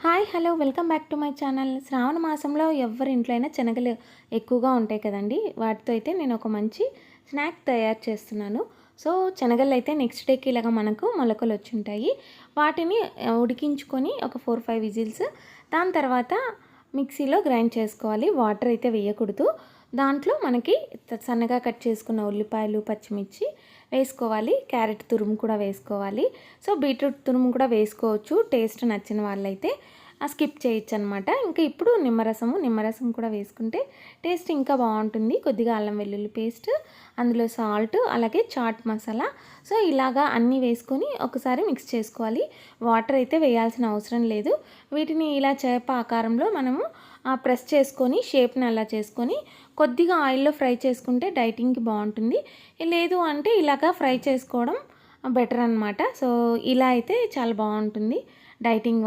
Hi hello welcome back to my channel. Shravana మాసంలో ఎవరి ఇంట్లో అయినా శనగలు ఎక్కువగా ఉంటాయి కదండి. వాటితో అయితే నేను ఒక మంచి స్నాక్ తయారు చేస్తున్నాను. సో శనగలు అయితే నెక్స్ట్ డేకి ఇలాగ మనకు మొలకలు వచ్చి ఉంటాయి. వాటిని ఉడికించుకొని ఒక 4-5 విజిల్స్, దాని తర్వాత మిక్సీలో గ్రైండ్ చేసుకోవాలి. వాటర్ అయితే వేయకూడదు. దాంట్లో మనకి సన్నగా కట్ చేసుకున్న ఉల్లిపాయలు, పచ్చిమిర్చి వేసుకోవాలి. క్యారెట్ తురుము కూడా వేసుకోవాలి. సో బీట్రూట్ తురుము కూడా వేసుకోవచ్చు, టేస్ట్ నచ్చిన వాళ్ళైతే స్కిప్ చేయొచ్చు అనమాట. ఇంకా ఇప్పుడు నిమ్మరసం కూడా వేసుకుంటే టేస్ట్ ఇంకా బాగుంటుంది. కొద్దిగా అల్లం వెల్లుల్లి పేస్ట్, అందులో సాల్ట్, అలాగే చాట్ మసాలా. సో ఇలాగా అన్నీ వేసుకొని ఒకసారి మిక్స్ చేసుకోవాలి. వాటర్ అయితే వేయాల్సిన అవసరం లేదు. వీటిని ఇలా చేప ఆకారంలో మనము ప్రెస్ చేసుకొని షేప్ని అలా చేసుకొని కొద్దిగా ఆయిల్లో ఫ్రై చేసుకుంటే డైటింగ్కి బాగుంటుంది. లేదు అంటే ఇలాగా ఫ్రై చేసుకోవడం బెటర్ అనమాట. సో ఇలా అయితే చాలా బాగుంటుంది డైటింగ్